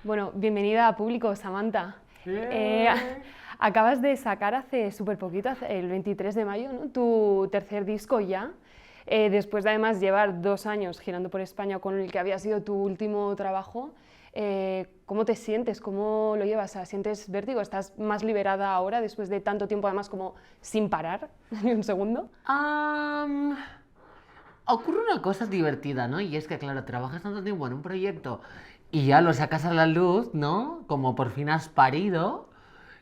Bueno, bienvenida a Público, Samantha. Eh, Bien. acabas de sacar hace súper poquito, el 23 de mayo, ¿no? Tu tercer disco ya, después de además llevar 2 años girando por España con el que había sido tu último trabajo. ¿Cómo te sientes? ¿Cómo lo llevas? ¿Sientes vértigo? ¿Estás más liberada ahora después de tanto tiempo además como sin parar ni un segundo? Am, Ocurre una cosa divertida, ¿no? Y es que, claro, trabajas tanto tiempo en un proyecto y ya lo sacas a la luz, ¿no? Como por fin has parido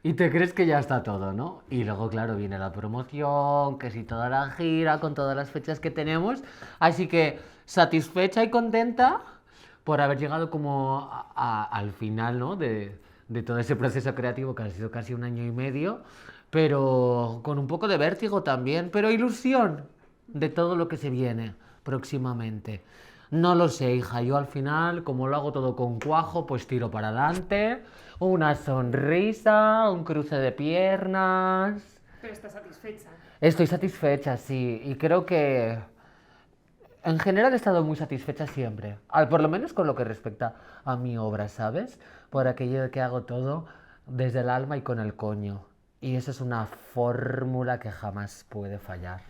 y te crees que ya está todo, ¿no? Y luego, claro, viene la promoción, que si toda la gira, con todas las fechas que tenemos. Así que satisfecha y contenta por haber llegado como al final, ¿no? De todo ese proceso creativo que ha sido casi un año y medio, pero con un poco de vértigo también, pero ilusión de todo lo que se viene próximamente. No lo sé, hija, yo al final, como lo hago todo con cuajo, pues tiro para adelante, una sonrisa, un cruce de piernas. Pero estás satisfecha. Estoy satisfecha, sí, y creo que en general he estado muy satisfecha siempre, por lo menos con lo que respecta a mi obra, ¿sabes? Por aquello de que hago todo desde el alma y con el coño. Y eso es una fórmula que jamás puede fallar.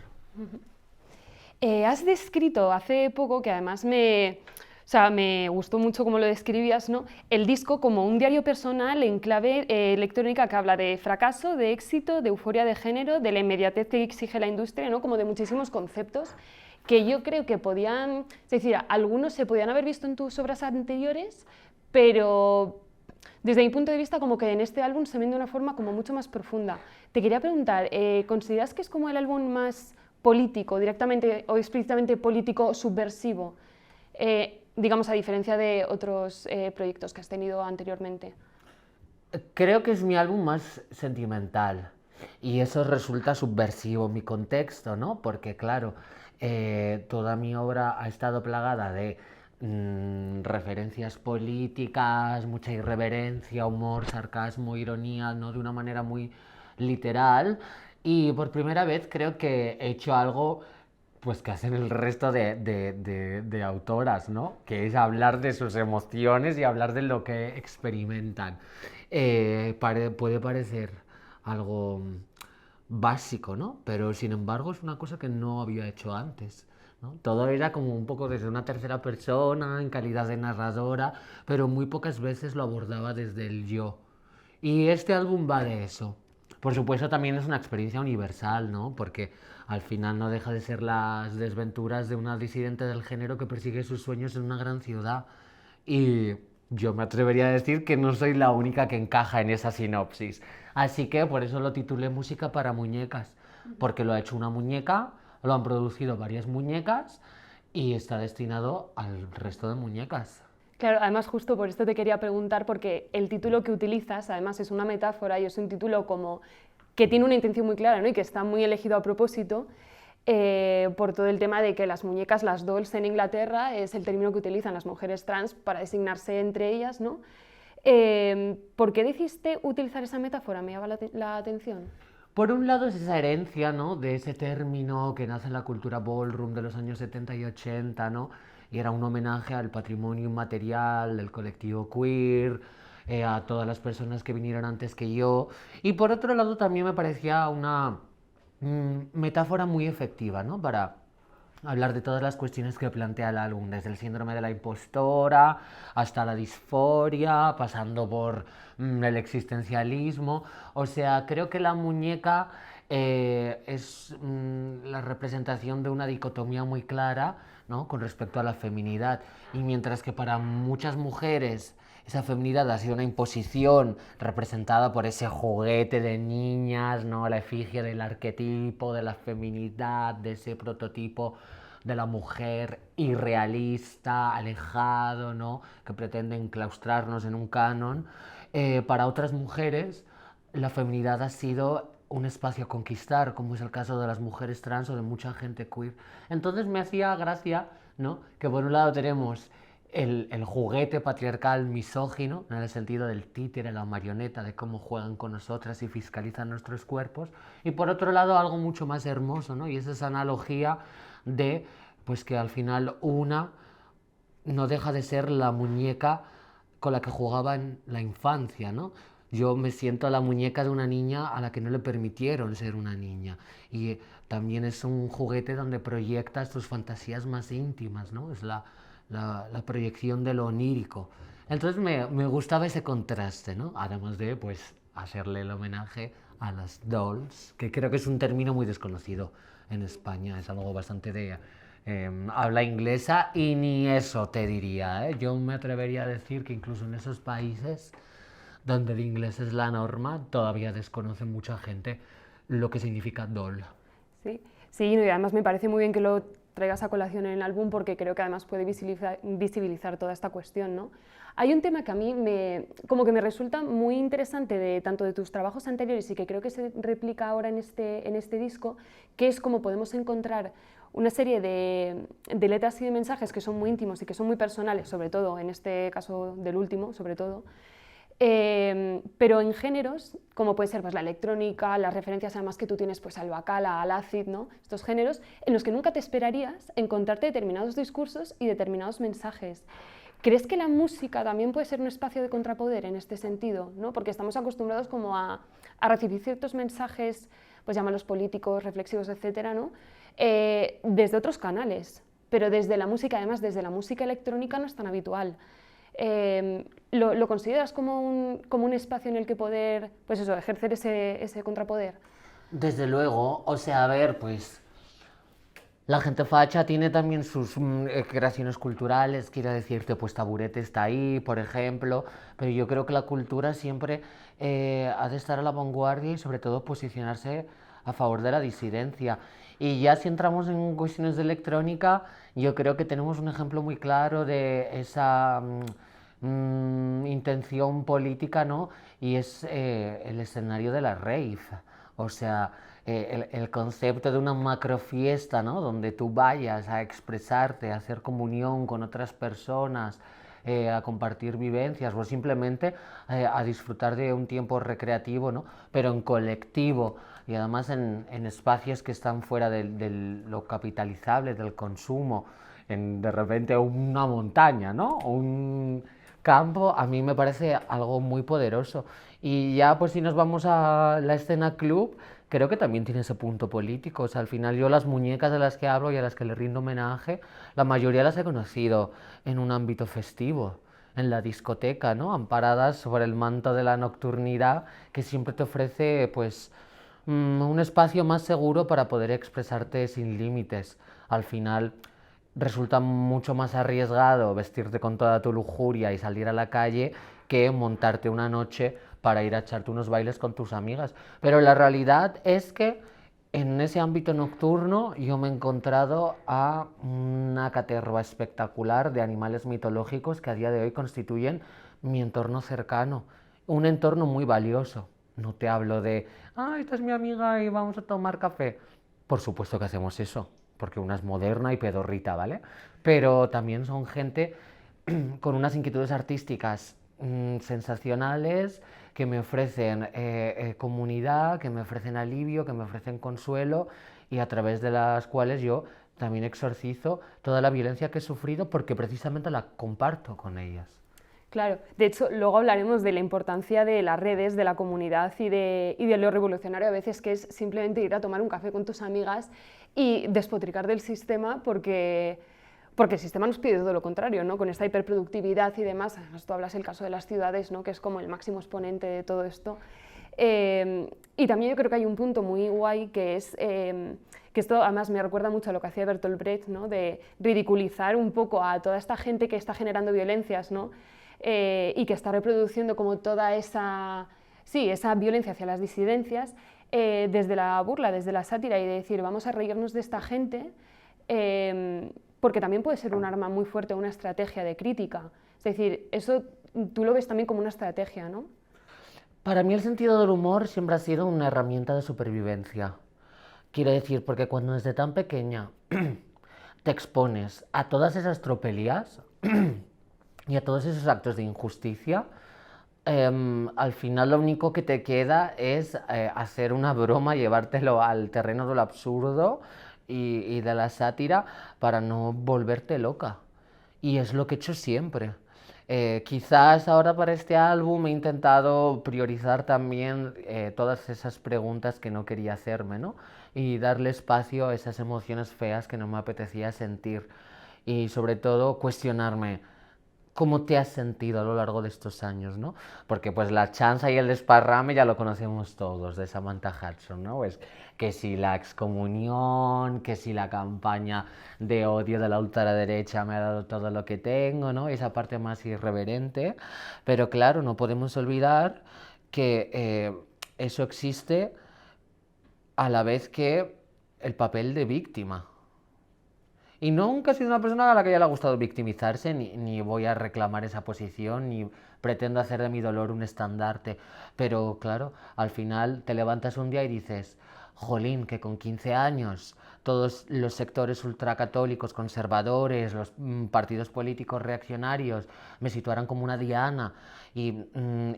Has descrito hace poco, que además me gustó mucho cómo lo describías, ¿no? El disco como un diario personal en clave electrónica que habla de fracaso, de éxito, de euforia de género, de la inmediatez que exige la industria, ¿no? Como de muchísimos conceptos que yo creo que podían, es decir, algunos se podían haber visto en tus obras anteriores, pero desde mi punto de vista como que en este álbum se ven de una forma como mucho más profunda. Te quería preguntar, ¿consideras que es como el álbum más político, directamente o explícitamente político subversivo, digamos a diferencia de otros proyectos que has tenido anteriormente? Creo que es mi álbum más sentimental y eso resulta subversivo en mi contexto, ¿no? Porque claro, toda mi obra ha estado plagada de referencias políticas, mucha irreverencia, humor, sarcasmo, ironía, ¿no? De una manera muy literal y por primera vez creo que he hecho algo pues que hacen el resto de autoras, ¿no? Que es hablar de sus emociones y hablar de lo que experimentan. Puede parecer algo básico, ¿no? Pero sin embargo es una cosa que no había hecho antes, ¿no? Todo era como un poco desde una tercera persona, en calidad de narradora, pero muy pocas veces lo abordaba desde el yo. Y este álbum va de eso. Por supuesto también es una experiencia universal, ¿no? Porque al final no deja de ser las desventuras de una disidente del género que persigue sus sueños en una gran ciudad. Y yo me atrevería a decir que no soy la única que encaja en esa sinopsis. Así que por eso lo titulé Música para muñecas. Porque lo ha hecho una muñeca, lo han producido varias muñecas y está destinado al resto de muñecas. Claro, además justo por esto te quería preguntar, porque el título que utilizas además es una metáfora y es un título como que tiene una intención muy clara, ¿no? Y que está muy elegido a propósito por todo el tema de que las muñecas, las dolls en Inglaterra, es el término que utilizan las mujeres trans para designarse entre ellas, ¿no? ¿Por qué decidiste utilizar esa metáfora? Me llama la atención. Por un lado es esa herencia, ¿no? De ese término que nace en la cultura ballroom de los años 70 y 80, ¿no? Y era un homenaje al patrimonio inmaterial del colectivo queer, a todas las personas que vinieron antes que yo. Y por otro lado también me parecía una metáfora muy efectiva, ¿no? Para hablar de todas las cuestiones que plantea el álbum, desde el síndrome de la impostora hasta la disforia, pasando por el existencialismo. O sea, creo que la muñeca es la representación de una dicotomía muy clara, ¿no? Con respecto a la feminidad. Y mientras que para muchas mujeres esa feminidad ha sido una imposición representada por ese juguete de niñas, ¿no? La efigie del arquetipo, de la feminidad, de ese prototipo de la mujer irrealista, alejado, ¿no? Que pretende enclaustrarnos en un canon. Para otras mujeres, la feminidad ha sido un espacio a conquistar, como es el caso de las mujeres trans o de mucha gente queer. Entonces me hacía gracia, ¿no? Que por un lado tenemos el juguete patriarcal misógino, en el sentido del títere, la marioneta, de cómo juegan con nosotras y fiscalizan nuestros cuerpos, y por otro lado algo mucho más hermoso, ¿no? Y es esa analogía de pues que al final una no deja de ser la muñeca con la que jugaba en la infancia, ¿no? Yo me siento a la muñeca de una niña a la que no le permitieron ser una niña. Y también es un juguete donde proyectas tus fantasías más íntimas, ¿no? Es la proyección de lo onírico. Entonces me gustaba ese contraste, ¿no? Además de, pues, hacerle el homenaje a las dolls, que creo que es un término muy desconocido en España, es algo bastante de habla inglesa y ni eso te diría, ¿eh? Yo me atrevería a decir que incluso en esos países donde el inglés es la norma, todavía desconoce mucha gente lo que significa doll. Sí, sí, no, y además me parece muy bien que lo traigas a colación en el álbum porque creo que además puede visibilizar toda esta cuestión, ¿no? Hay un tema que a mí como que me resulta muy interesante de tanto de tus trabajos anteriores y que creo que se replica ahora en este disco, que es cómo podemos encontrar una serie de letras y de mensajes que son muy íntimos y que son muy personales, sobre todo en este caso del último, sobre todo, pero en géneros, como puede ser pues, la electrónica, las referencias además que tú tienes pues, al Bacala, al acid, ¿no? Estos géneros en los que nunca te esperarías encontrarte determinados discursos y determinados mensajes. ¿Crees que la música también puede ser un espacio de contrapoder en este sentido? ¿No? Porque estamos acostumbrados como a recibir ciertos mensajes, pues llámalos políticos, reflexivos, etcétera, ¿no? Desde otros canales, pero desde la música, además desde la música electrónica no es tan habitual. ¿Lo consideras como un espacio en el que poder, pues eso, ejercer ese contrapoder? Desde luego, o sea, a ver, pues la gente facha tiene también sus creaciones culturales, quiero decirte, pues Taburete está ahí, por ejemplo, pero yo creo que la cultura siempre ha de estar a la vanguardia y sobre todo posicionarse a favor de la disidencia. Y ya si entramos en cuestiones de electrónica, yo creo que tenemos un ejemplo muy claro de esa intención política, ¿no? Y es el escenario de la rave. O sea, el concepto de una macrofiesta, ¿no? Donde tú vayas a expresarte, a hacer comunión con otras personas, a compartir vivencias o simplemente a disfrutar de un tiempo recreativo, ¿no? Pero en colectivo y además en espacios que están fuera de lo capitalizable, del consumo, de repente una montaña, ¿no? Un campo, a mí me parece algo muy poderoso. Y ya pues si nos vamos a la escena club, creo que también tiene ese punto político. O sea, al final yo las muñecas de las que hablo y a las que le rindo homenaje, la mayoría las he conocido en un ámbito festivo, en la discoteca, ¿no? Amparadas sobre el manto de la nocturnidad que siempre te ofrece, pues, un espacio más seguro para poder expresarte sin límites. Al final resulta mucho más arriesgado vestirte con toda tu lujuria y salir a la calle que montarte una noche para ir a echarte unos bailes con tus amigas. Pero la realidad es que en ese ámbito nocturno yo me he encontrado a una caterva espectacular de animales mitológicos que a día de hoy constituyen mi entorno cercano, un entorno muy valioso. No te hablo de, ah, esta es mi amiga y vamos a tomar café. Por supuesto que hacemos eso, porque una es moderna y pedorrita, ¿vale? Pero también son gente con unas inquietudes artísticas sensacionales que me ofrecen comunidad, que me ofrecen alivio, que me ofrecen consuelo y a través de las cuales yo también exorcizo toda la violencia que he sufrido porque precisamente la comparto con ellas. Claro, de hecho, luego hablaremos de la importancia de las redes, de la comunidad y de lo revolucionario a veces que es simplemente ir a tomar un café con tus amigas y despotricar del sistema porque el sistema nos pide todo lo contrario, ¿no? Con esta hiperproductividad y demás. Además, tú hablas el caso de las ciudades, ¿no? Que es como el máximo exponente de todo esto. Y también yo creo que hay un punto muy guay que es que esto además me recuerda mucho a lo que hacía Bertolt Brecht, ¿no? De ridiculizar un poco a toda esta gente que está generando violencias, ¿no? Y que está reproduciendo como toda esa violencia hacia las disidencias desde la burla, desde la sátira y de decir vamos a reírnos de esta gente porque también puede ser un arma muy fuerte, una estrategia de crítica. Es decir, eso tú lo ves también como una estrategia, ¿no? Para mí el sentido del humor siempre ha sido una herramienta de supervivencia. Quiero decir, porque cuando desde tan pequeña te expones a todas esas tropelías y a todos esos actos de injusticia, al final lo único que te queda es hacer una broma, llevártelo al terreno del absurdo y de la sátira para no volverte loca. Y es lo que he hecho siempre. Quizás ahora para este álbum he intentado priorizar también todas esas preguntas que no quería hacerme, ¿no? Y darle espacio a esas emociones feas que no me apetecía sentir. Y sobre todo cuestionarme, cómo te has sentido a lo largo de estos años, ¿no? Porque pues la chanza y el desparrame ya lo conocemos todos de Samantha Hudson, ¿no? Pues que si la excomunión, que si la campaña de odio de la ultraderecha me ha dado todo lo que tengo, ¿no? Esa parte más irreverente, pero claro, no podemos olvidar que eso existe a la vez que el papel de víctima. Y nunca he sido una persona a la que haya gustado victimizarse, ni voy a reclamar esa posición, ni pretendo hacer de mi dolor un estandarte. Pero claro, al final te levantas un día y dices, jolín, que con 15 años todos los sectores ultracatólicos, conservadores, los partidos políticos reaccionarios me situaran como una diana y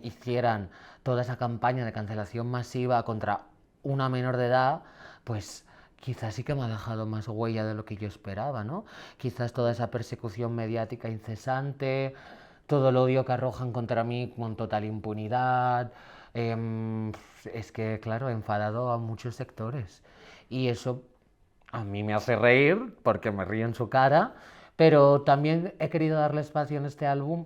hicieran toda esa campaña de cancelación masiva contra una menor de edad, pues quizás sí que me ha dejado más huella de lo que yo esperaba, ¿no? Quizás toda esa persecución mediática incesante, todo el odio que arrojan contra mí con total impunidad, es que, claro, he enfadado a muchos sectores. Y eso a mí me hace reír porque me río en su cara, pero también he querido darle espacio en este álbum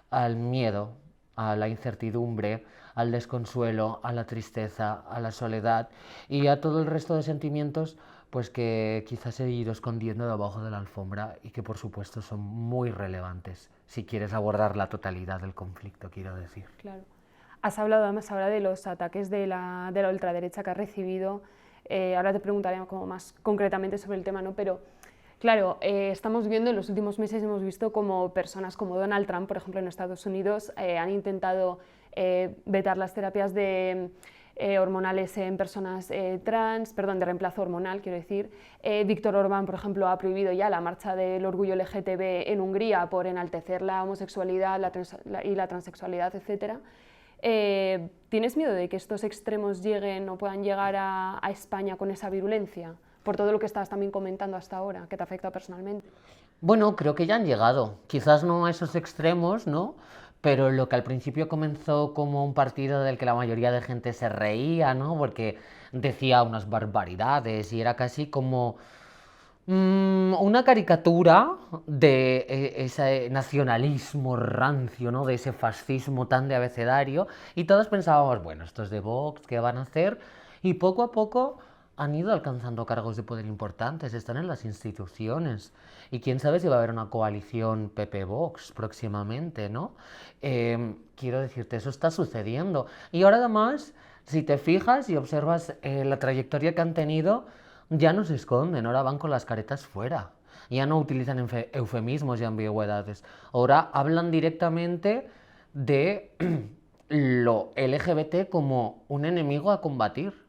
al miedo, a la incertidumbre, al desconsuelo, a la tristeza, a la soledad y a todo el resto de sentimientos pues que quizás he ido escondiendo debajo de la alfombra y que por supuesto son muy relevantes si quieres abordar la totalidad del conflicto, quiero decir. Claro. Has hablado además ahora de los ataques de la ultraderecha que has recibido. Ahora te preguntaré como más concretamente sobre el tema, ¿no? Pero claro, estamos viendo en los últimos meses, hemos visto como personas como Donald Trump, por ejemplo, en Estados Unidos, han intentado vetar las terapias hormonales en personas trans, perdón, de reemplazo hormonal, quiero decir. Víctor Orbán, por ejemplo, ha prohibido ya la marcha del orgullo LGTB en Hungría por enaltecer la homosexualidad y la transexualidad, etc. ¿Tienes miedo de que estos extremos lleguen o puedan llegar a España con esa virulencia? Por todo lo que estás también comentando hasta ahora, que te afecta personalmente. Bueno, creo que ya han llegado, quizás no a esos extremos, ¿no? Pero lo que al principio comenzó como un partido del que la mayoría de gente se reía, ¿no? Porque decía unas barbaridades y era casi como una caricatura de ese nacionalismo rancio, ¿no? De ese fascismo tan de abecedario. Y todos pensábamos, bueno, estos de Vox, ¿qué van a hacer? Y poco a poco han ido alcanzando cargos de poder importantes, están en las instituciones. Y quién sabe si va a haber una coalición PP-Vox próximamente, ¿no? Quiero decirte, eso está sucediendo. Y ahora además, si te fijas y observas la trayectoria que han tenido, ya no se esconden, ahora van con las caretas fuera. Ya no utilizan eufemismos y ambigüedades. Ahora hablan directamente de lo LGBT como un enemigo a combatir.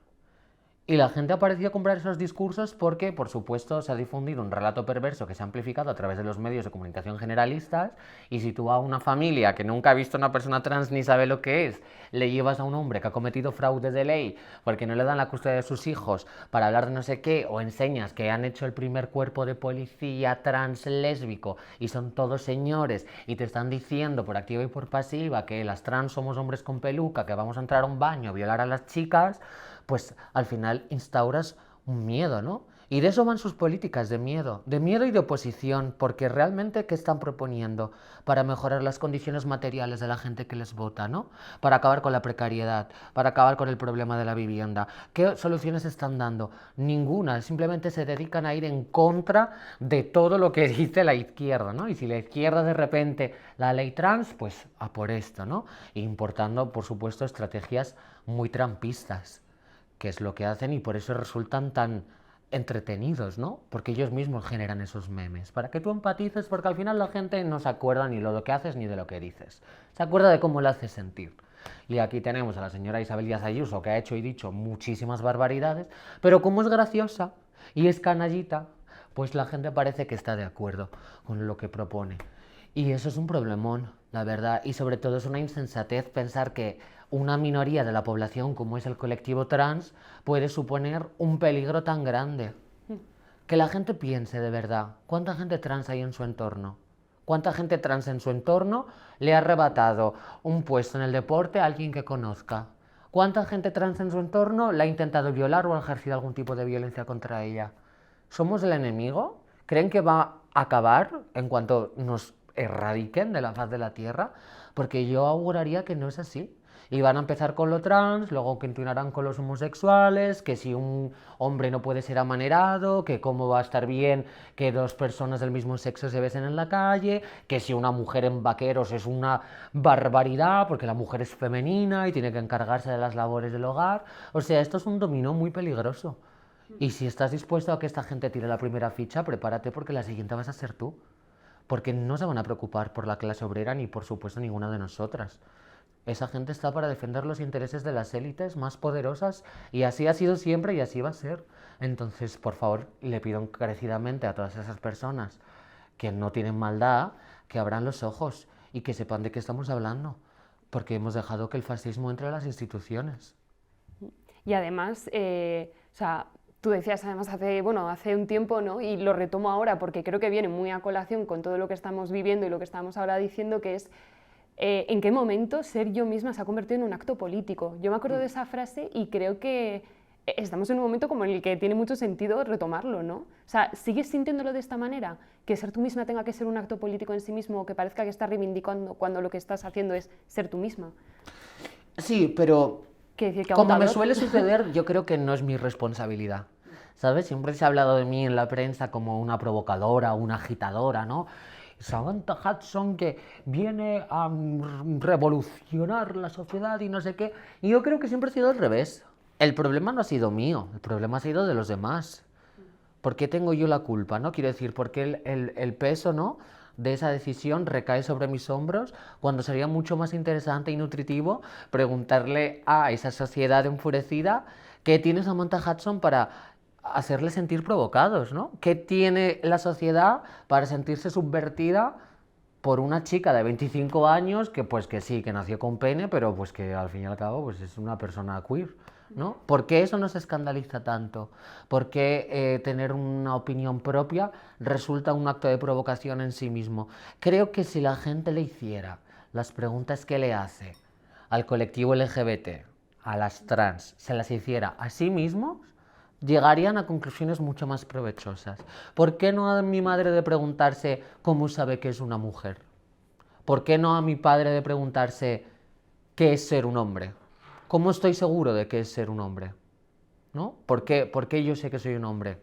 Y la gente ha parecido comprar esos discursos porque, por supuesto, se ha difundido un relato perverso que se ha amplificado a través de los medios de comunicación generalistas. Y si tú a una familia que nunca ha visto a una persona trans ni sabe lo que es, le llevas a un hombre que ha cometido fraude de ley porque no le dan la custodia de sus hijos para hablar de no sé qué, o enseñas que han hecho el primer cuerpo de policía trans lésbico y son todos señores y te están diciendo por activa y por pasiva que las trans somos hombres con peluca, que vamos a entrar a un baño, a violar a las chicas, pues al final instauras un miedo, ¿no? Y de eso van sus políticas, de miedo y de oposición, porque realmente ¿qué están proponiendo para mejorar las condiciones materiales de la gente que les vota, ¿no? Para acabar con la precariedad, para acabar con el problema de la vivienda. ¿Qué soluciones están dando? Ninguna, simplemente se dedican a ir en contra de todo lo que dice la izquierda, ¿no? Y si la izquierda de repente la ley trans, pues a por esto, ¿no? Importando, por supuesto, estrategias muy trampistas, que es lo que hacen y por eso resultan tan entretenidos, ¿no? Porque ellos mismos generan esos memes, para que tú empatices, porque al final la gente no se acuerda ni de lo que haces ni de lo que dices, se acuerda de cómo le haces sentir. Y aquí tenemos a la señora Isabel Díaz Ayuso, que ha hecho y dicho muchísimas barbaridades, pero como es graciosa y es canallita, pues la gente parece que está de acuerdo con lo que propone. Y eso es un problemón, la verdad, y sobre todo es una insensatez pensar que una minoría de la población como es el colectivo trans puede suponer un peligro tan grande. Que la gente piense de verdad, ¿cuánta gente trans hay en su entorno? ¿Cuánta gente trans en su entorno le ha arrebatado un puesto en el deporte a alguien que conozca? ¿Cuánta gente trans en su entorno le ha intentado violar o ha ejercido algún tipo de violencia contra ella? ¿Somos el enemigo? ¿Creen que va a acabar en cuanto nos erradiquen de la faz de la Tierra? Porque yo auguraría que no es así. Y van a empezar con lo trans, luego continuarán con los homosexuales, que si un hombre no puede ser amanerado, que cómo va a estar bien que dos personas del mismo sexo se besen en la calle, que si una mujer en vaqueros es una barbaridad, porque la mujer es femenina y tiene que encargarse de las labores del hogar. O sea, esto es un dominó muy peligroso. Y si estás dispuesto a que esta gente tire la primera ficha, prepárate porque la siguiente vas a ser tú. Porque no se van a preocupar por la clase obrera ni por supuesto ninguna de nosotras. Esa gente está para defender los intereses de las élites más poderosas y así ha sido siempre y así va a ser. Entonces, por favor, le pido encarecidamente a todas esas personas que no tienen maldad, que abran los ojos y que sepan de qué estamos hablando, porque hemos dejado que el fascismo entre a las instituciones. Y además, o sea, tú decías además hace un tiempo, ¿no? Y lo retomo ahora porque creo que viene muy a colación con todo lo que estamos viviendo y lo que estamos ahora diciendo, que es en qué momento ser yo misma se ha convertido en un acto político. Yo me acuerdo de esa frase y creo que estamos en un momento como en el que tiene mucho sentido retomarlo, ¿no? O sea, ¿sigues sintiéndolo de esta manera? Que ser tú misma tenga que ser un acto político en sí mismo o que parezca que estás reivindicando cuando lo que estás haciendo es ser tú misma. Sí, pero Decir, que como me suele suceder, yo creo que no es mi responsabilidad. ¿Sabes? Siempre se ha hablado de mí en la prensa como una provocadora, una agitadora, ¿no? Samantha Hudson que viene a revolucionar la sociedad y no sé qué. Y yo creo que siempre ha sido al revés. El problema no ha sido mío, el problema ha sido de los demás. ¿Por qué tengo yo la culpa? ¿No? Quiero decir, ¿por qué el peso, ¿no?, de esa decisión recae sobre mis hombros cuando sería mucho más interesante y nutritivo preguntarle a esa sociedad enfurecida qué tiene Samantha Hudson para hacerle sentir provocados, ¿no? ¿Qué tiene la sociedad para sentirse subvertida por una chica de 25 años que pues que sí, que nació con pene, pero pues que al fin y al cabo pues es una persona queer, ¿no? ¿Por qué eso nos escandaliza tanto? ¿Por qué tener una opinión propia resulta un acto de provocación en sí mismo? Creo que si la gente le hiciera las preguntas que le hace al colectivo LGBT, a las trans, se las hiciera a sí mismos, llegarían a conclusiones mucho más provechosas. ¿Por qué no a mi madre de preguntarse cómo sabe que es una mujer? ¿Por qué no a mi padre de preguntarse qué es ser un hombre? ¿Cómo estoy seguro de qué es ser un hombre? ¿No? ¿Por qué yo sé que soy un hombre?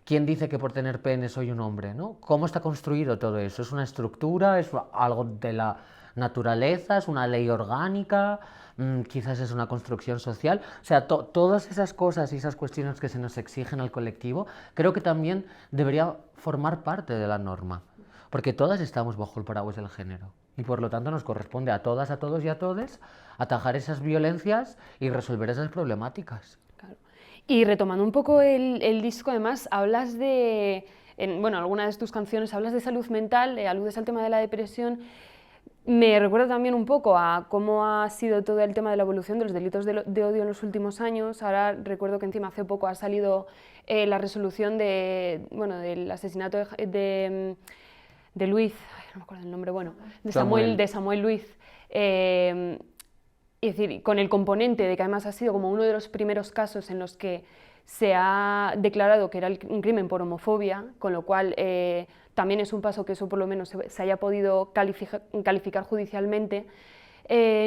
¿Quién dice que por tener pene soy un hombre? ¿No? ¿Cómo está construido todo eso? ¿Es una estructura? ¿Es algo de la naturaleza? ¿Es una ley orgánica? Quizás es una construcción social. O sea, todas esas cosas y esas cuestiones que se nos exigen al colectivo, creo que también debería formar parte de la norma. Porque todas estamos bajo el paraguas del género. Y por lo tanto nos corresponde a todas, a todos y a todes atajar esas violencias y resolver esas problemáticas. Claro. Y retomando un poco el disco, además, hablas de, bueno, algunas de tus canciones hablas de salud mental, aludes al tema de la depresión. Me recuerda también un poco a cómo ha sido todo el tema de la evolución de los delitos de odio en los últimos años. Ahora recuerdo que encima hace poco ha salido la resolución del asesinato de Luis, no me acuerdo el nombre, bueno, de Samuel Luis. Es decir, con el componente de que además ha sido como uno de los primeros casos en los que se ha declarado que era un crimen por homofobia, con lo cual también es un paso que eso por lo menos se haya podido calificar judicialmente.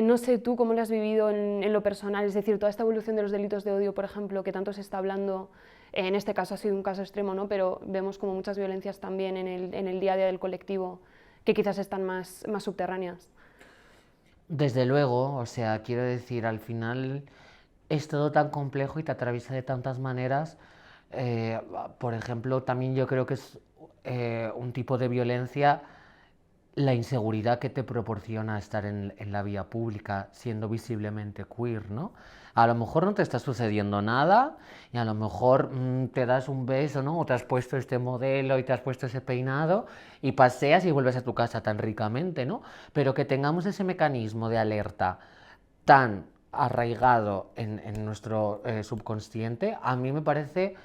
No sé tú cómo lo has vivido en lo personal, es decir, toda esta evolución de los delitos de odio, por ejemplo, que tanto se está hablando, en este caso ha sido un caso extremo, ¿no? Pero vemos como muchas violencias también en el día a día del colectivo que quizás están más subterráneas. Desde luego, o sea, quiero decir, al final es todo tan complejo y te atraviesa de tantas maneras. Por ejemplo, también yo creo que es un tipo de violencia la inseguridad que te proporciona estar en la vía pública siendo visiblemente queer, ¿no? A lo mejor no te está sucediendo nada y a lo mejor te das un beso, ¿no? O te has puesto este modelo y te has puesto ese peinado y paseas y vuelves a tu casa tan ricamente, ¿no? Pero que tengamos ese mecanismo de alerta tan arraigado en nuestro subconsciente, a mí me parece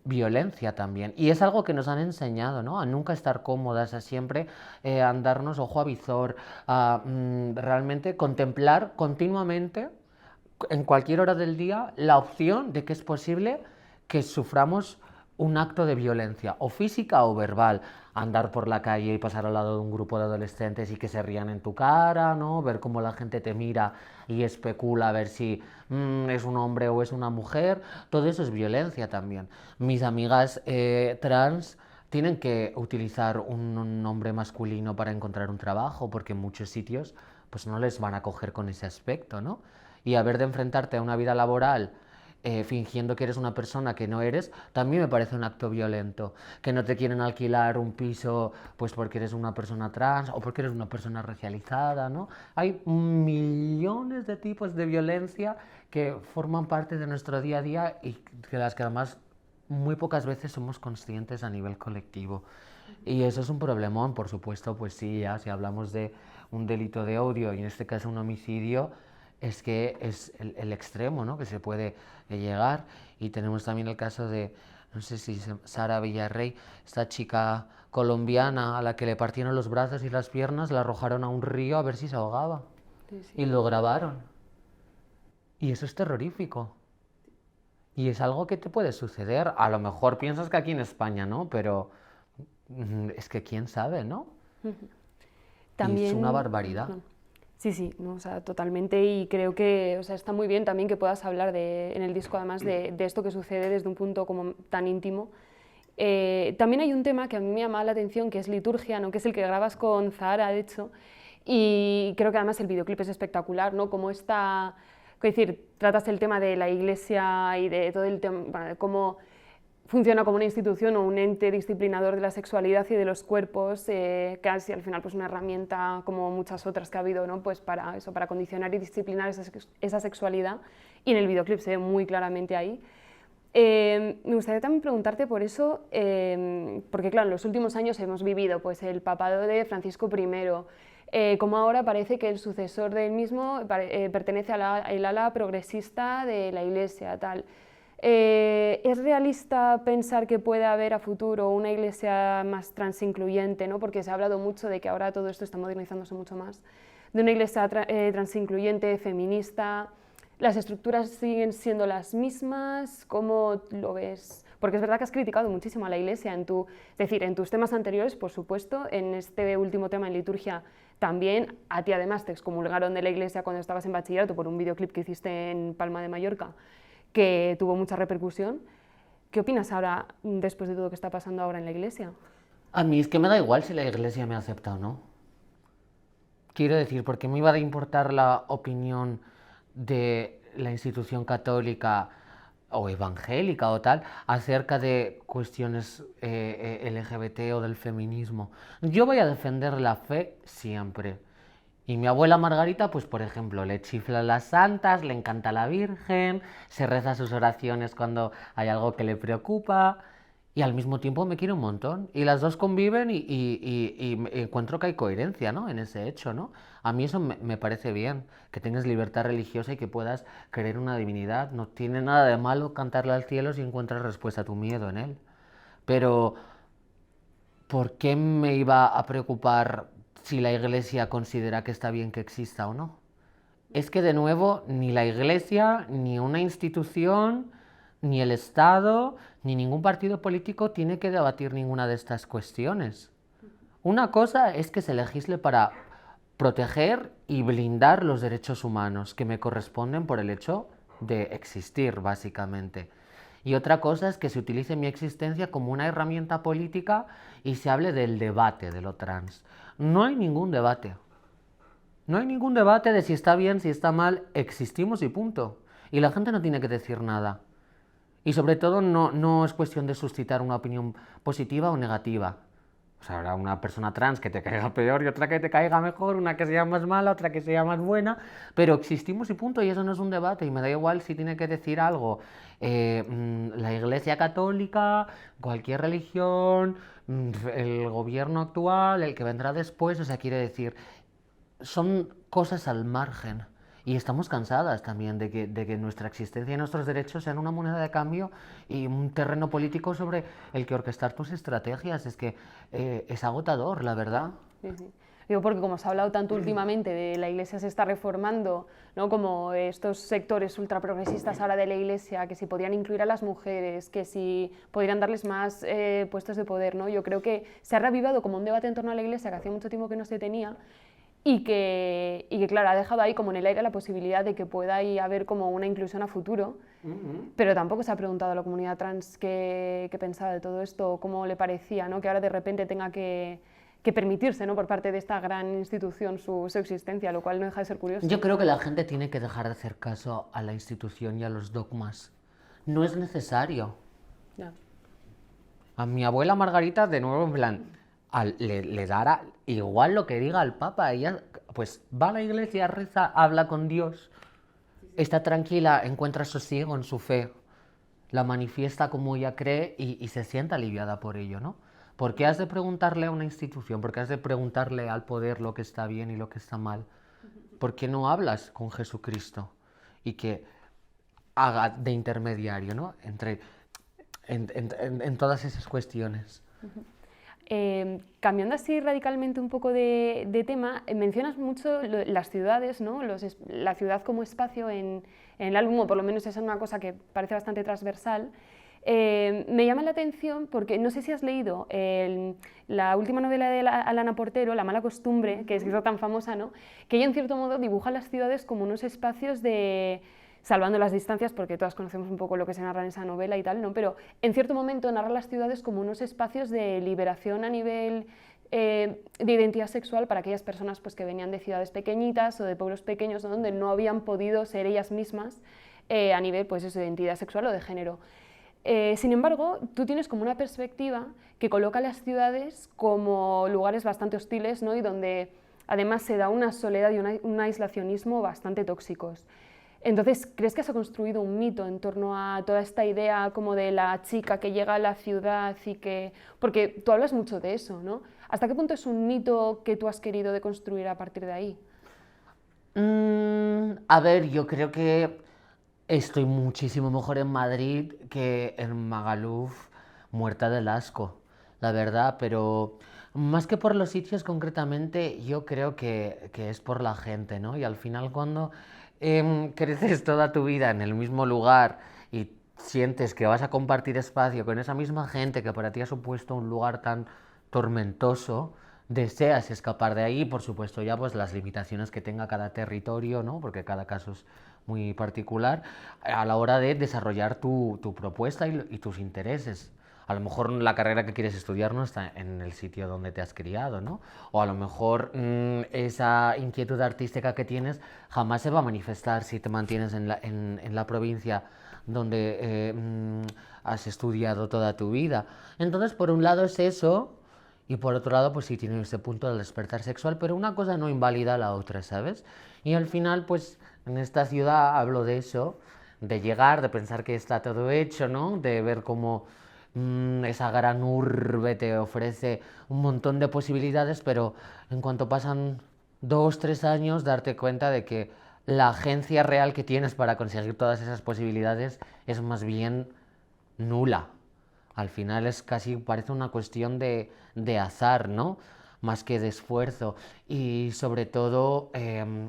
violencia también. Y es algo que nos han enseñado, ¿no? A nunca estar cómodas, a siempre andarnos ojo a visor, a realmente contemplar continuamente, en cualquier hora del día, la opción de que es posible que suframos un acto de violencia, o física o verbal. Andar por la calle y pasar al lado de un grupo de adolescentes y que se rían en tu cara, ¿no? Ver cómo la gente te mira y especula a ver si es un hombre o es una mujer. Todo eso es violencia también. Mis amigas trans tienen que utilizar un nombre masculino para encontrar un trabajo, porque en muchos sitios pues no les van a coger con ese aspecto, ¿no? Y haber de enfrentarte a una vida laboral fingiendo que eres una persona que no eres, también me parece un acto violento. Que no te quieren alquilar un piso pues porque eres una persona trans o porque eres una persona racializada, ¿no? Hay millones de tipos de violencia que forman parte de nuestro día a día y de las que además muy pocas veces somos conscientes a nivel colectivo. Y eso es un problemón, por supuesto, pues sí, ya si hablamos de un delito de odio y en este caso un homicidio, es que es el extremo, ¿no? Que se puede llegar. Y tenemos también el caso de, no sé si Sara Villarrey, esta chica colombiana a la que le partieron los brazos y las piernas, la arrojaron a un río a ver si se ahogaba. Sí, sí. Y lo grabaron. Y eso es terrorífico. Y es algo que te puede suceder. A lo mejor piensas que aquí en España, ¿no? Pero es que quién sabe, ¿no? Y es una También, barbaridad. no. Sí, sí, no, o sea, totalmente, y creo que, o sea, está muy bien también que puedas hablar en el disco además de esto que sucede desde un punto como tan íntimo. También hay un tema que a mí me llama la atención, que es Liturgia, ¿no? Que es el que grabas con Zahara, de hecho, y creo que además el videoclip es espectacular, ¿no? Como está, es decir, tratas el tema de la iglesia y de todo el tema, bueno, de cómo funciona como una institución o un ente disciplinador de la sexualidad y de los cuerpos, casi al final pues una herramienta como muchas otras que ha habido, ¿no? Pues para eso, para condicionar y disciplinar esa sexualidad, y en el videoclip se ve muy claramente ahí. Me gustaría también preguntarte por eso, porque claro, en los últimos años hemos vivido pues, el papado de Francisco I, como ahora parece que el sucesor del mismo pertenece al ala progresista de la Iglesia, tal. ¿Es realista pensar que puede haber a futuro una iglesia más transincluyente, ¿no? Porque se ha hablado mucho de que ahora todo esto está modernizándose mucho más, de una iglesia transincluyente, feminista? ¿Las estructuras siguen siendo las mismas? ¿Cómo lo ves? Porque es verdad que has criticado muchísimo a la iglesia es decir, en tus temas anteriores, por supuesto, en este último tema en liturgia también. A ti además te excomulgaron de la iglesia cuando estabas en bachillerato por un videoclip que hiciste en Palma de Mallorca, que tuvo mucha repercusión. ¿Qué opinas ahora, después de todo lo que está pasando ahora en la Iglesia? A mí es que me da igual si la iglesia me acepta o no. Quiero decir, ¿por qué me iba a importar la opinión de la institución católica o evangélica o tal acerca de cuestiones LGBT o del feminismo? Yo voy a defender la fe siempre. Y mi abuela Margarita, pues por ejemplo, le chifla a las santas, le encanta la Virgen, se reza sus oraciones cuando hay algo que le preocupa y al mismo tiempo me quiere un montón. Y las dos conviven y encuentro que hay coherencia, ¿no? En ese hecho, ¿no? A mí eso me parece bien, que tengas libertad religiosa y que puedas creer una divinidad. No tiene nada de malo cantarle al cielo si encuentras respuesta a tu miedo en él. Pero ¿por qué me iba a preocupar si la iglesia considera que está bien que exista o no? Es que de nuevo, ni la iglesia, ni una institución, ni el Estado, ni ningún partido político tiene que debatir ninguna de estas cuestiones. Una cosa es que se legisle para proteger y blindar los derechos humanos que me corresponden por el hecho de existir, básicamente. Y otra cosa es que se utilice mi existencia como una herramienta política y se hable del debate de lo trans. No hay ningún debate. No hay ningún debate de si está bien, si está mal, existimos y punto. Y la gente no tiene que decir nada. Y sobre todo no es cuestión de suscitar una opinión positiva o negativa. O sea, habrá una persona trans que te caiga peor y otra que te caiga mejor, una que sea más mala, otra que sea más buena, pero existimos y punto, y eso no es un debate, y me da igual si tiene que decir algo la Iglesia Católica, cualquier religión, el gobierno actual, el que vendrá después, o sea, quiere decir, son cosas al margen. Y estamos cansadas también de que nuestra existencia y nuestros derechos sean una moneda de cambio y un terreno político sobre el que orquestar tus estrategias. Es que es agotador, la verdad. Sí, sí. Digo, porque como se ha hablado tanto últimamente de la Iglesia se está reformando, ¿no? Como estos sectores ultraprogresistas ahora de la Iglesia, que si podrían incluir a las mujeres, que si podrían darles más puestos de poder, ¿no? Yo creo que se ha reavivado como un debate en torno a la Iglesia que hacía mucho tiempo que no se tenía y que claro, ha dejado ahí como en el aire la posibilidad de que pueda ahí haber como una inclusión a futuro, pero tampoco se ha preguntado a la comunidad trans qué pensaba de todo esto, cómo le parecía, ¿no? Que ahora de repente tenga que permitirse, ¿no? Por parte de esta gran institución su existencia, lo cual no deja de ser curioso. Yo creo que la gente tiene que dejar de hacer caso a la institución y a los dogmas. No es necesario. Ya. A mi abuela Margarita, de nuevo, en plan, le dará igual lo que diga el Papa. Ella, pues, va a la iglesia, reza, habla con Dios, está tranquila, encuentra sosiego en su fe, la manifiesta como ella cree y se siente aliviada por ello, ¿no? ¿Por qué has de preguntarle a una institución? ¿Por qué has de preguntarle al poder lo que está bien y lo que está mal? ¿Por qué no hablas con Jesucristo y que haga de intermediario, ¿no? En todas esas cuestiones? Cambiando así radicalmente un poco de tema, mencionas mucho las ciudades, ¿no? La ciudad como espacio en el álbum, o por lo menos esa es una cosa que parece bastante transversal. Me llama la atención porque no sé si has leído la última novela de Alana Portero, La mala costumbre, que es tan famosa, ¿no? Que ella en cierto modo dibuja las ciudades como unos espacios de, salvando las distancias, porque todas conocemos un poco lo que se narra en esa novela y tal, ¿no? Pero en cierto momento narra las ciudades como unos espacios de liberación a nivel de identidad sexual para aquellas personas pues, que venían de ciudades pequeñitas o de pueblos pequeños, ¿no? Donde no habían podido ser ellas mismas a nivel pues, eso, de identidad sexual o de género. Sin embargo, tú tienes como una perspectiva que coloca las ciudades como lugares bastante hostiles, ¿no? Y donde además se da una soledad y un aislacionismo bastante tóxicos. Entonces, ¿crees que se ha construido un mito en torno a toda esta idea como de la chica que llega a la ciudad y que... Porque tú hablas mucho de eso, ¿no? ¿Hasta qué punto es un mito que tú has querido deconstruir a partir de ahí? A ver, yo creo que estoy muchísimo mejor en Madrid que en Magaluf, muerta del asco, la verdad, pero más que por los sitios concretamente, yo creo que es por la gente, ¿no? Y al final cuando creces toda tu vida en el mismo lugar y sientes que vas a compartir espacio con esa misma gente que para ti ha supuesto un lugar tan tormentoso, deseas escapar de ahí, por supuesto ya pues las limitaciones que tenga cada territorio, ¿no? Porque cada caso es muy particular, a la hora de desarrollar tu propuesta y tus intereses. A lo mejor la carrera que quieres estudiar no está en el sitio donde te has criado, ¿no? O a lo mejor esa inquietud artística que tienes jamás se va a manifestar si te mantienes en la provincia donde has estudiado toda tu vida. Entonces, por un lado es eso, y por otro lado, pues sí tiene ese punto del despertar sexual, pero una cosa no invalida a la otra, ¿sabes? Y al final, pues en esta ciudad hablo de eso, de llegar, de pensar que está todo hecho, ¿no? De ver cómo esa gran urbe te ofrece un montón de posibilidades, pero en cuanto pasan 2, 3 años, darte cuenta de que la agencia real que tienes para conseguir todas esas posibilidades es más bien nula. Al final es casi, parece una cuestión de azar, ¿no? Más que de esfuerzo. Y sobre todo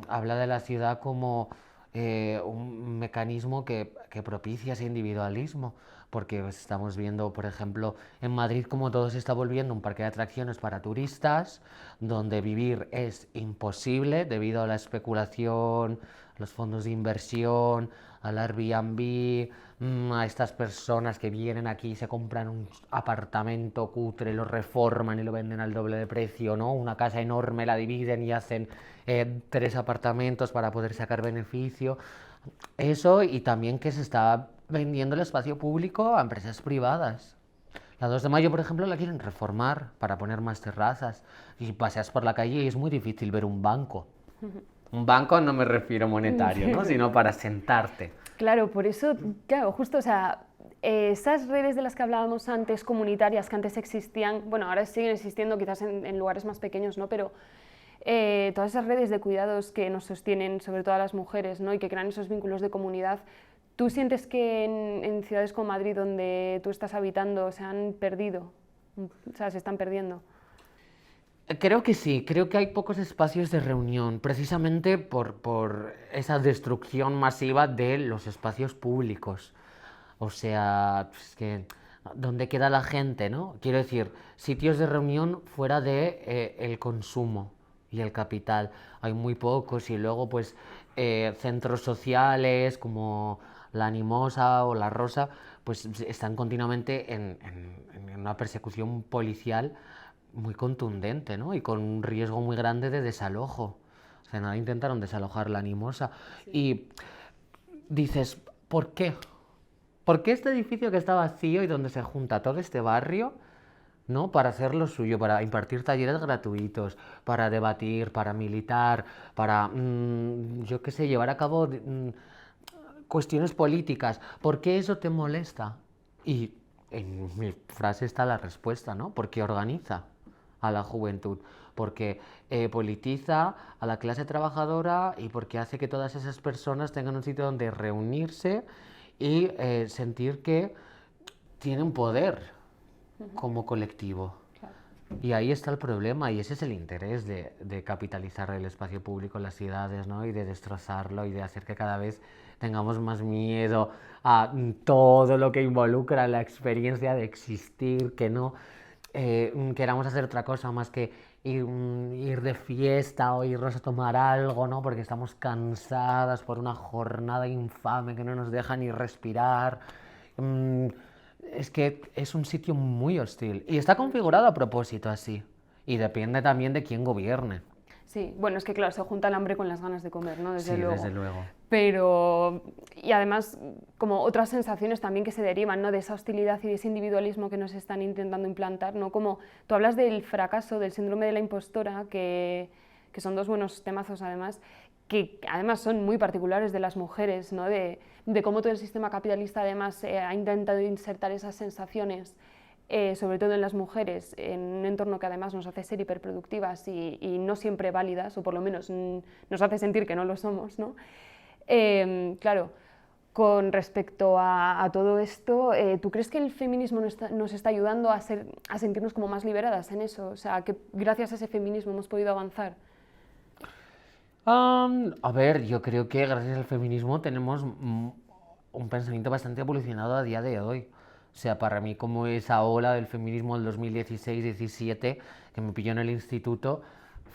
habla de la ciudad como un mecanismo que propicia ese individualismo. Porque pues, estamos viendo, por ejemplo, en Madrid como todo se está volviendo un parque de atracciones para turistas, donde vivir es imposible debido a la especulación, los fondos de inversión, al Airbnb, a estas personas que vienen aquí y se compran un apartamento cutre, lo reforman y lo venden al doble de precio, ¿no? Una casa enorme la dividen y hacen 3 apartamentos para poder sacar beneficio. Eso y también que se está vendiendo el espacio público a empresas privadas. La 2 de mayo, por ejemplo, la quieren reformar para poner más terrazas. Y paseas por la calle y es muy difícil ver un banco. Un banco no me refiero monetario, ¿no? Sino para sentarte. Claro, por eso, claro, justo, o sea, esas redes de las que hablábamos antes, comunitarias, que antes existían, bueno, ahora siguen existiendo quizás en lugares más pequeños, ¿no? Pero todas esas redes de cuidados que nos sostienen, sobre todo a las mujeres, ¿no? Y que crean esos vínculos de comunidad. ¿Tú sientes que en ciudades como Madrid, donde tú estás habitando, se han perdido? O sea, se están perdiendo. Creo que sí, creo que hay pocos espacios de reunión, precisamente por esa destrucción masiva de los espacios públicos. O sea, es que ¿dónde queda la gente, no? Quiero decir, sitios de reunión fuera de el consumo y el capital. Hay muy pocos y luego pues centros sociales como la Animosa o la Rosa pues están continuamente en una persecución policial muy contundente, ¿no? Y con un riesgo muy grande de desalojo. O sea, nada, intentaron desalojar la Animosa. Y dices, ¿por qué? ¿Por qué este edificio que está vacío y donde se junta todo este barrio, ¿no? Para hacer lo suyo, para impartir talleres gratuitos, para debatir, para militar, para, yo qué sé, llevar a cabo cuestiones políticas? ¿Por qué eso te molesta? Y en mi frase está la respuesta, ¿no? Porque organiza a la juventud, porque politiza a la clase trabajadora y porque hace que todas esas personas tengan un sitio donde reunirse y sentir que tienen poder como colectivo. Claro. Y ahí está el problema y ese es el interés de capitalizar el espacio público en las ciudades, ¿no? Y de destrozarlo y de hacer que cada vez tengamos más miedo a todo lo que involucra la experiencia de existir, que no queramos hacer otra cosa más que ir de fiesta o irnos a tomar algo, ¿no? Porque estamos cansadas por una jornada infame que no nos deja ni respirar. Mm, es que es un sitio muy hostil y está configurado a propósito así. Y depende también de quién gobierne. Sí, bueno, es que claro, se junta el hambre con las ganas de comer, ¿no? Desde Sí, luego. desde luego. Pero, y además, como otras sensaciones también que se derivan, ¿no? De esa hostilidad y de ese individualismo que nos están intentando implantar, ¿no? Como tú hablas del fracaso, del síndrome de la impostora, que son dos buenos temazos además, que además son muy particulares de las mujeres, ¿no? De cómo todo el sistema capitalista además ha intentado insertar esas sensaciones sobre todo en las mujeres, en un entorno que además nos hace ser hiperproductivas y no siempre válidas, o por lo menos nos hace sentir que no lo somos, ¿no? Claro, con respecto a todo esto, ¿tú crees que el feminismo nos está ayudando a sentirnos como más liberadas en eso? O sea, que gracias a ese feminismo hemos podido avanzar. A ver, yo creo que gracias al feminismo tenemos un pensamiento bastante evolucionado a día de hoy. O sea, para mí como esa ola del feminismo del 2016-17 que me pilló en el instituto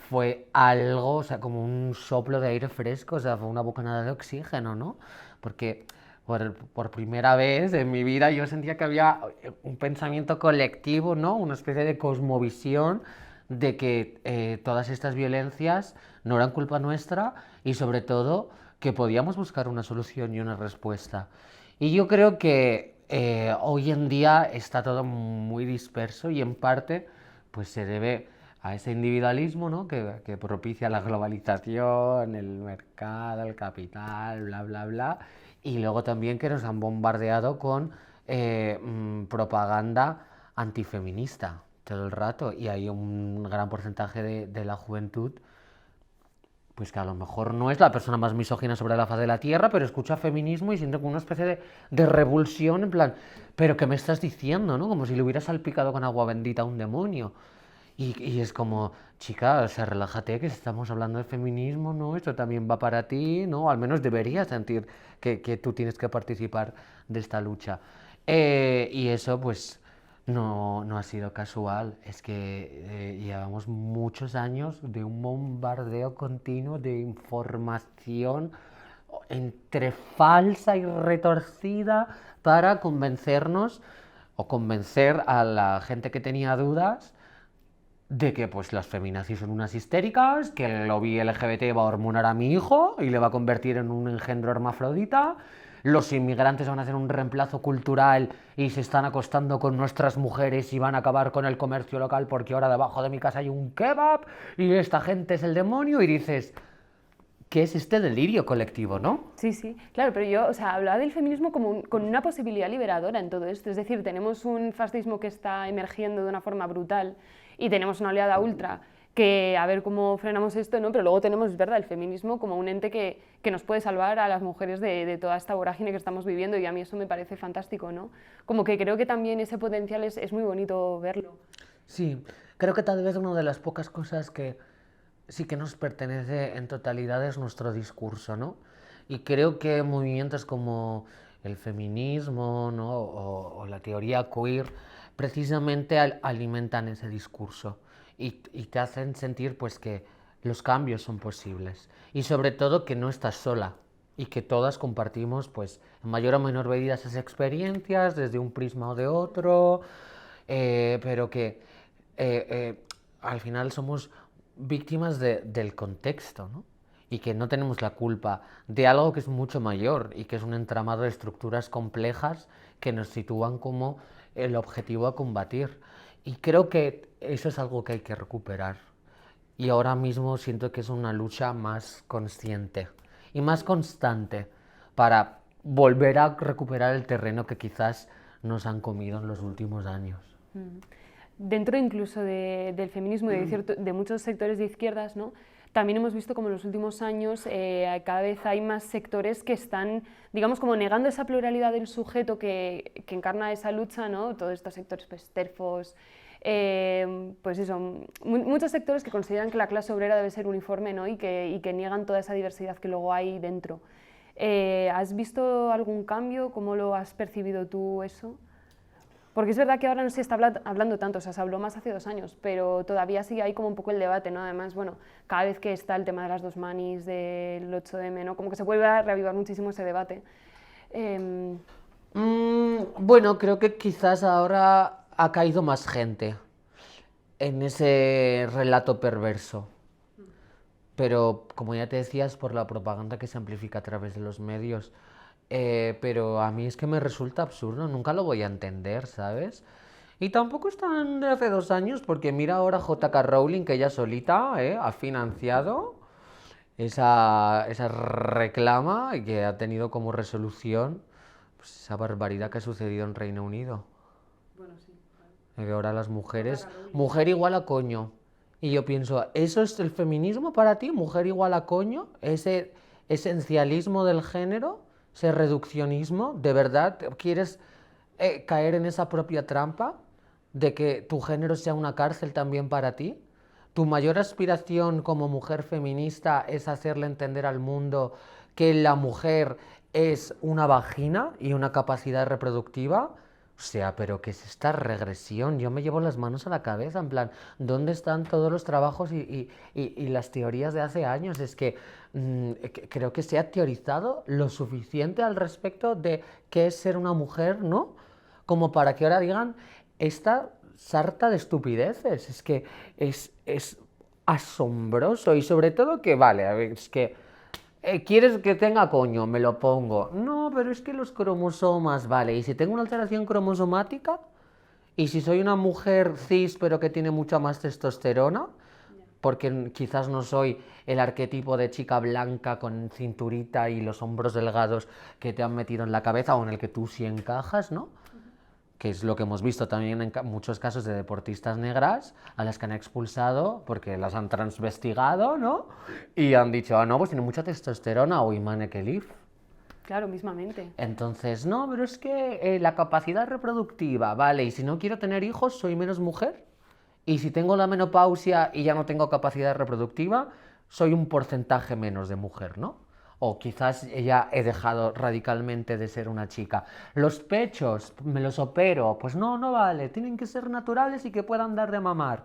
fue algo, o sea, como un soplo de aire fresco, o sea, fue una bocanada de oxígeno, ¿no? Porque por primera vez en mi vida yo sentía que había un pensamiento colectivo, ¿no? Una especie de cosmovisión de que todas estas violencias no eran culpa nuestra y sobre todo que podíamos buscar una solución y una respuesta. Y yo creo que hoy en día está todo muy disperso y en parte pues se debe a ese individualismo, ¿no? que propicia la globalización, el mercado, el capital, bla, bla, bla. Y luego también que nos han bombardeado con propaganda antifeminista todo el rato y hay un gran porcentaje de la juventud pues que a lo mejor no es la persona más misógina sobre la faz de la tierra, pero escucha feminismo y siente como una especie de revulsión, en plan, ¿pero qué me estás diciendo, no? Como si le hubiera salpicado con agua bendita a un demonio. Y es como, chica, o sea, relájate, que estamos hablando de feminismo, ¿no? Esto también va para ti, ¿no? Al menos deberías sentir que tú tienes que participar de esta lucha. Y eso, pues, no ha sido casual. Es que llevamos muchos años de un bombardeo continuo de información entre falsa y retorcida para convencernos o convencer a la gente que tenía dudas de que pues las feminazis son unas histéricas, que el lobby LGBT va a hormonar a mi hijo y le va a convertir en un engendro hermafrodita, los inmigrantes van a hacer un reemplazo cultural y se están acostando con nuestras mujeres y van a acabar con el comercio local porque ahora debajo de mi casa hay un kebab y esta gente es el demonio y dices, ¿qué es este delirio colectivo, no? Sí, sí, claro, pero yo, o sea, hablaba del feminismo como con una posibilidad liberadora en todo esto. Es decir, tenemos un fascismo que está emergiendo de una forma brutal y tenemos una oleada ultra que a ver cómo frenamos esto, ¿no? Pero luego tenemos, es verdad, el feminismo como un ente que nos puede salvar a las mujeres de toda esta vorágine que estamos viviendo, y a mí eso me parece fantástico, ¿no? Como que creo que también ese potencial es muy bonito verlo. Sí, creo que tal vez una de las pocas cosas que sí que nos pertenece en totalidad es nuestro discurso, ¿no? Y creo que movimientos como el feminismo, ¿no? o la teoría queer precisamente alimentan ese discurso y te hacen sentir pues que los cambios son posibles y sobre todo que no estás sola y que todas compartimos pues en mayor o menor medida esas experiencias desde un prisma o de otro, pero que al final somos víctimas del contexto, ¿no? Y que no tenemos la culpa de algo que es mucho mayor y que es un entramado de estructuras complejas que nos sitúan como el objetivo a combatir. Y creo que eso es algo que hay que recuperar. Y ahora mismo siento que es una lucha más consciente y más constante para volver a recuperar el terreno que quizás nos han comido en los últimos años. Dentro incluso del feminismo y de muchos sectores de izquierdas, ¿no? También hemos visto como en los últimos años cada vez hay más sectores que están, digamos, como negando esa pluralidad del sujeto que encarna esa lucha, ¿no? Todos estos sectores, pues, TERFos, pues eso, muchos sectores que consideran que la clase obrera debe ser uniforme, ¿no? y que niegan toda esa diversidad que luego hay dentro. ¿Has visto algún cambio? ¿Cómo lo has percibido tú eso? Porque es verdad que ahora no se está hablando tanto, o sea, se habló más hace 2 años, pero todavía sigue ahí como un poco el debate, ¿no? Además, bueno, cada vez que está el tema de las 2 manis, del 8M, ¿no? Como que se vuelve a reavivar muchísimo ese debate. Bueno, creo que quizás ahora ha caído más gente en ese relato perverso. Pero como ya te decías, por la propaganda que se amplifica a través de los medios. Pero a mí es que me resulta absurdo, nunca lo voy a entender, ¿sabes? Y tampoco es tan de hace 2 años, porque mira ahora J.K. Rowling, que ella solita ha financiado esa reclama y que ha tenido como resolución pues, esa barbaridad que ha sucedido en Reino Unido. Bueno, sí, Que ahora las mujeres, mujer igual a coño. Y yo pienso, ¿eso es el feminismo para ti? ¿Mujer igual a coño? ¿Ese esencialismo del género? ¿Ese reduccionismo? ¿De verdad quieres caer en esa propia trampa de que tu género sea una cárcel también para ti? ¿Tu mayor aspiración como mujer feminista es hacerle entender al mundo que la mujer es una vagina y una capacidad reproductiva? O sea, pero ¿qué es esta regresión? Yo me llevo las manos a la cabeza, en plan, ¿dónde están todos los trabajos y las teorías de hace años? Es que creo que se ha teorizado lo suficiente al respecto de qué es ser una mujer, ¿no? Como para que ahora digan esta sarta de estupideces. Es que es asombroso y sobre todo que, vale, a ver, es que ¿quieres que tenga coño? Me lo pongo. No, pero es que los cromosomas, vale. ¿Y si tengo una alteración cromosomática? ¿Y si soy una mujer cis pero que tiene mucha más testosterona? Porque quizás no soy el arquetipo de chica blanca con cinturita y los hombros delgados que te han metido en la cabeza o en el que tú sí encajas, ¿no? Que es lo que hemos visto también en muchos casos de deportistas negras a las que han expulsado porque las han transvestigado, ¿no? Y han dicho, ah, no, pues tiene mucha testosterona o Imane Khelif. claro, mismamente. Entonces, no, pero es que la capacidad reproductiva, vale, y si no quiero tener hijos, soy menos mujer. Y si tengo la menopausia y ya no tengo capacidad reproductiva, soy un porcentaje menos de mujer, ¿no? O quizás ya he dejado radicalmente de ser una chica. Los pechos, me los opero. Pues no, no vale. Tienen que ser naturales y que puedan dar de mamar.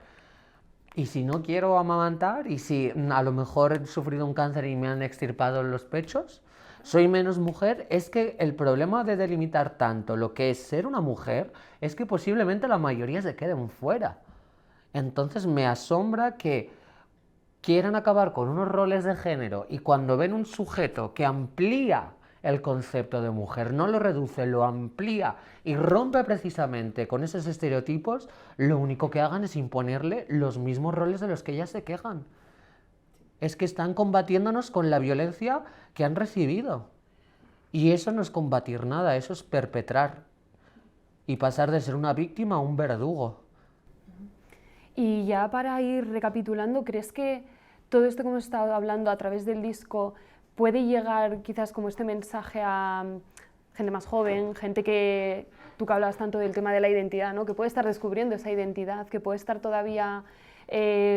Y si no quiero amamantar, y si a lo mejor he sufrido un cáncer y me han extirpado los pechos, soy menos mujer. Es que el problema de delimitar tanto lo que es ser una mujer es que posiblemente la mayoría se queden fuera. Entonces me asombra que quieran acabar con unos roles de género y cuando ven un sujeto que amplía el concepto de mujer, no lo reduce, lo amplía y rompe precisamente con esos estereotipos, lo único que hagan es imponerle los mismos roles de los que ellas se quejan. Es que están combatiéndonos con la violencia que han recibido. Y eso no es combatir nada, eso es perpetrar y pasar de ser una víctima a un verdugo. Y ya para ir recapitulando, ¿crees que todo esto que hemos estado hablando a través del disco puede llegar quizás como este mensaje a gente más joven, gente que tú que hablabas tanto del tema de la identidad, ¿no? Que puede estar descubriendo esa identidad, que puede estar todavía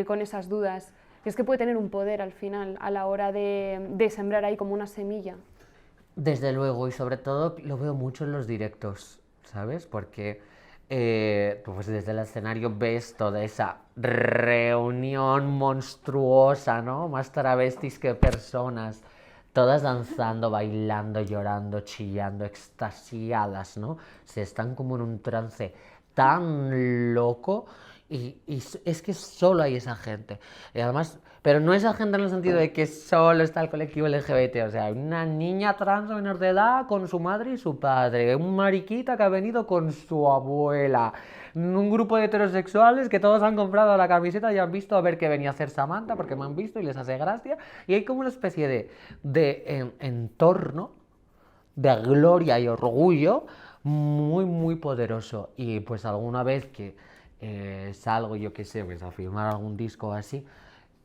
con esas dudas? ¿Crees que puede tener un poder al final a la hora de sembrar ahí como una semilla? Desde luego, y sobre todo lo veo mucho en los directos, ¿sabes? Porque pues desde el escenario ves toda esa reunión monstruosa, ¿no? Más travestis que personas, todas danzando, bailando, llorando, chillando, extasiadas, ¿no? Se están como en un trance tan loco y es que solo hay esa gente. Y además, pero no esa gente en el sentido de que solo está el colectivo LGBT, o sea, una niña trans menor de edad con su madre y su padre, un mariquita que ha venido con su abuela, un grupo de heterosexuales que todos han comprado la camiseta y han visto a ver qué venía a hacer Samantha porque me han visto y les hace gracia, y hay como una especie de entorno de gloria y orgullo muy, muy poderoso. Y pues alguna vez que salgo, yo qué sé, pues a firmar algún disco o así,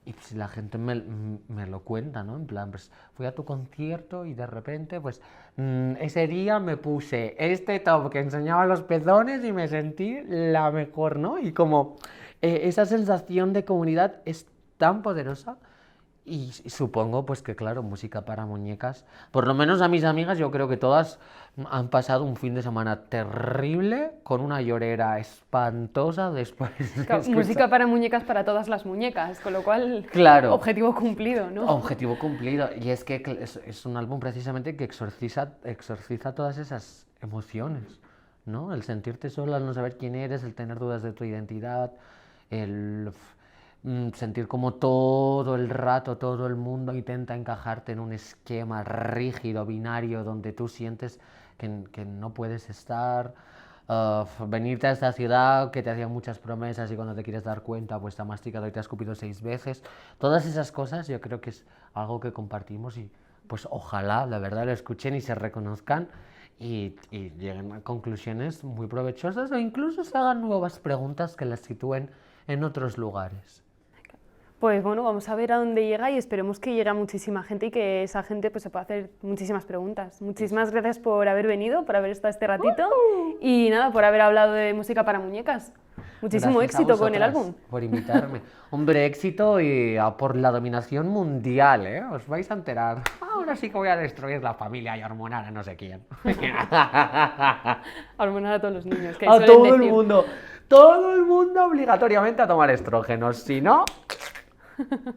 y pues la gente me lo cuenta, ¿no? En plan, pues fui a tu concierto y de repente, pues ese día me puse este top que enseñaba los pezones y me sentí la mejor, ¿no? Y como esa sensación de comunidad es tan poderosa y supongo pues que claro, música para muñecas, por lo menos a mis amigas yo creo que todas han pasado un fin de semana terrible con una llorera espantosa después de Claro, escuchar. música para muñecas para todas las muñecas, con lo cual, Claro, objetivo cumplido, ¿no? objetivo cumplido. Y es que es un álbum precisamente que exorciza todas esas emociones, ¿no? El sentirte sola, el no saber quién eres, el tener dudas de tu identidad, el sentir como todo el rato, todo el mundo intenta encajarte en un esquema rígido, binario, donde tú sientes que no puedes estar. Venirte a esta ciudad que te hacía muchas promesas y cuando te quieres dar cuenta pues te ha masticado y te ha escupido 6 veces. Todas esas cosas yo creo que es algo que compartimos y pues ojalá la verdad lo escuchen y se reconozcan y lleguen a conclusiones muy provechosas o incluso se hagan nuevas preguntas que las sitúen en otros lugares. Pues bueno, vamos a ver a dónde llega y esperemos que llegue a muchísima gente y que esa gente pues, se pueda hacer muchísimas preguntas. Muchísimas gracias por haber venido, por haber estado este ratito y nada, por haber hablado de música para muñecas. Muchísimo Gracias a éxito con el vosotras álbum. por invitarme. Hombre, éxito y por la dominación mundial, ¿eh? Os vais a enterar. Ahora sí que voy a destruir la familia y hormonar a no sé quién. A hormonar a todos los niños, que A suelen todo el decir. mundo. Todo el mundo obligatoriamente a tomar estrógenos. Si no,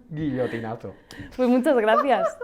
guillotinazo. Pues muchas gracias.